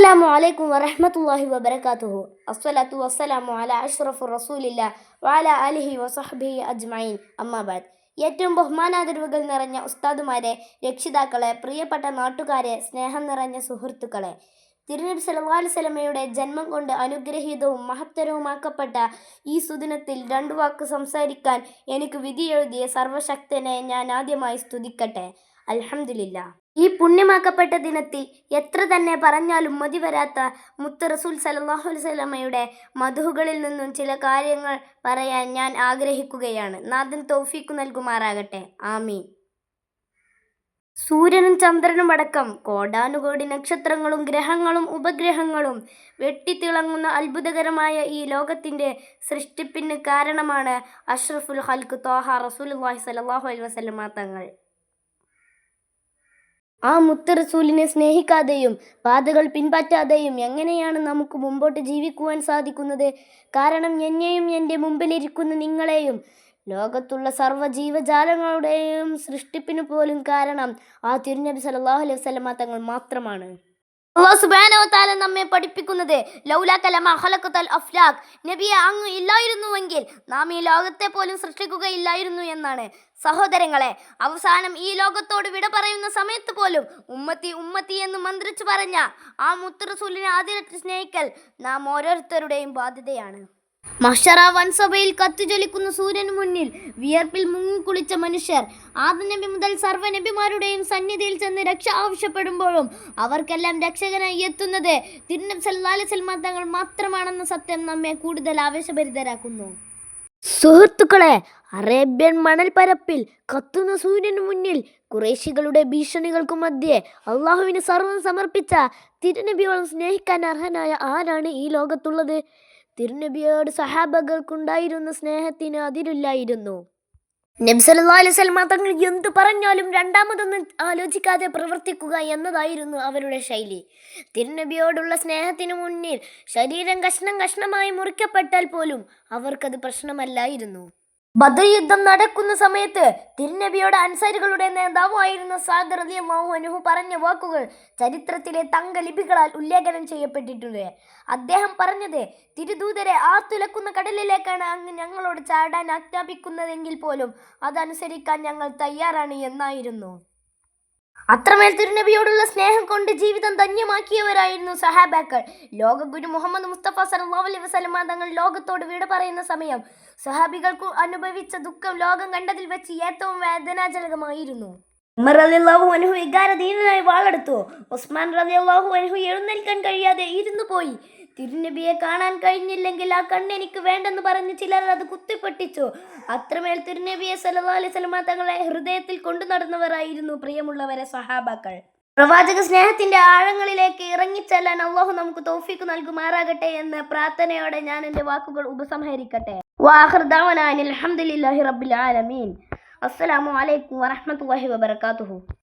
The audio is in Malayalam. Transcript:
അസ്സലാമു അലൈക്കും വറഹ്മത്തുള്ളാഹി വബറകാതുഹു. അസ്സലാത്തു വസ്സലാമു അലാ അഷ്റഫി റസൂലില്ലാഹ് വഅലാ ആലിഹി വസഹ്ബിഹി അജ്മഈൻ. അമ്മാ ബഅദ്. ഏറ്റവും ബഹുമാനാദരവുകൾ നിറഞ്ഞ ഉസ്താദുമാരെ, രക്ഷിതാക്കളെ, പ്രിയപ്പെട്ട നാട്ടുകാരെ, സ്നേഹം നിറഞ്ഞ സുഹൃത്തുക്കളെ, തിരുനബി സല്ലല്ലാഹു അലൈഹി വസല്ലമയുടെ ജന്മം കൊണ്ട് അനുഗ്രഹീതവും മഹത്തരവുമാക്കപ്പെട്ട ഈ സുദിനത്തിൽ രണ്ടു വാക്ക് സംസാരിക്കാൻ എനിക്ക് വിധിയെഴുതിയ സർവശക്തനെ ഞാൻ ആദ്യമായി സ്തുതിക്കട്ടെ. അൽഹംദുലില്ലാഹ്. ഈ പുണ്യമാക്കപ്പെട്ട ദിനത്തിൽ എത്ര തന്നെ പറഞ്ഞാലും മതി വരാത്ത മുത്ത് റസൂൽ സല്ലല്ലാഹു അലൈഹി വസല്ലമയുടെ മദ്ഹുകളിൽ നിന്നും ചില കാര്യങ്ങൾ പറയാൻ ഞാൻ ആഗ്രഹിക്കുകയാണ്. നാഥൻ തൗഫീഖ് നൽകുമാറാകട്ടെ. ആമീൻ. സൂര്യനും ചന്ദ്രനും അടക്കം കോടാനുകോടി നക്ഷത്രങ്ങളും ഗ്രഹങ്ങളും ഉപഗ്രഹങ്ങളും വെട്ടിത്തിളങ്ങുന്ന അത്ഭുതകരമായ ഈ ലോകത്തിൻ്റെ സൃഷ്ടിപ്പിന് കാരണമാണ് അഷ്റഫുൽ ഖൽഖ് ത്വാഹ റസൂലുള്ളാഹി സ്വല്ലല്ലാഹു അലൈഹി വസല്ലമ തങ്ങൾ. ആ മുത്ത് റസൂലിനെ സ്നേഹിക്കാതെയും പാതകൾ പിൻപറ്റാതെയും എങ്ങനെയാണ് നമുക്ക് മുമ്പോട്ട് ജീവിക്കുവാൻ സാധിക്കുന്നത്? കാരണം എന്നെയും എൻ്റെ മുമ്പിലിരിക്കുന്ന നിങ്ങളെയും ലോകത്തുള്ള സർവ്വ ജീവജാലങ്ങളുടെയും സൃഷ്ടിപ്പിന് പോലും കാരണം ആ തിരുനബി സല്ലല്ലാഹു അലൈഹി വസല്ലമ തങ്ങൾ മാത്രമാണ്. അല്ലാഹു സുബ്ഹാനഹു വ തആല നമ്മെ പഠിപ്പിക്കുന്നത് ലൗലാക ലമാ ഖലഖതൽ അഫ്ലാഖ്, നബിയെ അങ്ങ് ഇല്ലായിരുന്നുവെങ്കിൽ നാം ഈ ലോകത്തെ പോലും സൃഷ്ടിക്കുകയില്ലായിരുന്നു എന്നാണ്. സഹോദരങ്ങളെ, അവസാനം ഈ ലോകത്തോട് വിട പറയുന്ന സമയത്ത് പോലും ഉമ്മത്തി ഉമ്മത്തി എന്ന് മന്ത്രിച്ചു പറഞ്ഞ ആ മുത്ത് റസൂലിനെ ആദരിച്ച് സ്നേഹിക്കൽ നാം ഓരോരുത്തരുടെയും ബാധ്യതയാണ്. മഹ്ശറ വൻസഭയിൽ കത്തിജ്വലിക്കുന്ന സൂര്യന് മുന്നിൽ വിയർപ്പിൽ മുങ്ങിക്കുളിച്ച മനുഷ്യർ ആദം നബി മുതൽ സർവ്വ നബിമാരുടെയും സന്നിധിയിൽ ചെന്ന് രക്ഷ ആവശ്യപ്പെടുമ്പോഴും അവർക്കെല്ലാം രക്ഷകനായി എത്തുന്നത് തിരുനബി സല്ലല്ലാഹു അലൈഹി വസല്ലമ തങ്ങൾ മാത്രമാണെന്ന സത്യം നമ്മെ കൂടുതൽ ആവേശഭരിതരാക്കുന്നു. സുഹൃത്തുക്കളെ, അറേബ്യൻ മണൽപ്പരപ്പിൽ കത്തുന്ന സൂര്യന് മുന്നിൽ ഖുറൈശികളുടെ ഭീഷണികൾക്കു മധ്യേ അള്ളാഹുവിന് സർവ്വം സമർപ്പിച്ച തിരുനബിയോളം സ്നേഹിക്കാൻ അർഹനായ ആരാണ് ഈ ലോകത്തുള്ളത്? തിരുനബിയോട് സഹാബകൾക്കുണ്ടായിരുന്ന സ്നേഹത്തിന് അതിരില്ലായിരുന്നു. നബി സല്ലല്ലാഹു അലൈഹി വസല്ലമ തങ്ങൾ എന്തു പറഞ്ഞാലും രണ്ടാമതൊന്നും ആലോചിക്കാതെ പ്രവർത്തിക്കുക എന്നതായിരുന്നു അവരുടെ ശൈലി. തിരുനബിയോടുള്ള സ്നേഹത്തിനു മുന്നിൽ ശരീരം കഷ്ണം കഷ്ണമായി മുറിക്കപ്പെട്ടാൽ പോലും അവർക്കത് പ്രശ്നമല്ലായിരുന്നു. ബദർ യുദ്ധം നടക്കുന്ന സമയത്ത് തിരുനബിയുടെ അൻസാരികളുടെ നേതാവായിരുന്ന സഅദ് റളിയല്ലാഹു അൻഹു പറഞ്ഞ വാക്കുകൾ ചരിത്രത്തിലെ തങ്കലിപികളാൽ ഉല്ലേഖനം ചെയ്യപ്പെട്ടിട്ടുണ്ട്. അദ്ദേഹം പറഞ്ഞത്, തിരുദൂതരെ, ആ തുലക്കുന്ന കടലിലേക്കാണ് അങ്ങ് ഞങ്ങളോട് ചാടാൻ ആജ്ഞാപിക്കുന്നതെങ്കിൽ പോലും അതനുസരിക്കാൻ ഞങ്ങൾ തയ്യാറാണ് എന്നായിരുന്നു. അത്രമേൽ തിരുനബിയോടുള്ള സ്നേഹം കൊണ്ട് ജീവിതം ധന്യമാക്കിയവരായിരുന്നു സഹാബാക്കൾ. ലോകഗുരു മുഹമ്മദ് മുസ്തഫ സല്ലല്ലാഹു അലൈഹി വസല്ലമ തങ്ങൾ ലോകത്തോട് വിട പറയുന്ന സമയം സഹാബികൾക്ക് അനുഭവിച്ച ദുഃഖം ലോകം കണ്ടതിൽ വെച്ച് ഏറ്റവും വേദനാജനകമായിരുന്നു. ഉമർ റളിയല്ലാഹു അൻഹു വികാരധീനനായി വാളെടുത്തു. ഉസ്മാൻ റളിയല്ലാഹു അൻഹു എഴുന്നേൽക്കാൻ കഴിയാതെ ഇരുന്നു പോയി. തിരുനബിയെ കാണാൻ കഴിഞ്ഞില്ലെങ്കിൽ ആ കണ്ണെനിക്ക് വേണ്ടെന്ന് പറഞ്ഞ് ചിലർ അത് കുത്തിപ്പൊട്ടിച്ചു. അത്രമേൽ തിരുനബിയെ സല്ലല്ലാഹു അലൈഹി വസല്ലമ തങ്ങളെ ഹൃദയത്തിൽ കൊണ്ടു നടന്നവരായിരുന്നു പ്രിയമുള്ളവരെ സഹാബാക്കൾ. പ്രവാചക സ്നേഹത്തിന്റെ ആഴങ്ങളിലേക്ക് ഇറങ്ങിച്ചെല്ലാൻ അല്ലാഹു നമുക്ക് തൗഫീഖ് നൽകുമാറാകട്ടെ എന്ന പ്രാർത്ഥനയോടെ ഞാൻ എൻ്റെ വാക്കുകൾ ഉപസംഹരിക്കട്ടെ. വആഖിറു ദഅ്വാനാ അൽഹംദുലില്ലാഹി റബ്ബിൽ ആലമീൻ. അസ്സലാമു അലൈക്കും വറഹ്മത്തുള്ളാഹി വബറകാതുഹു.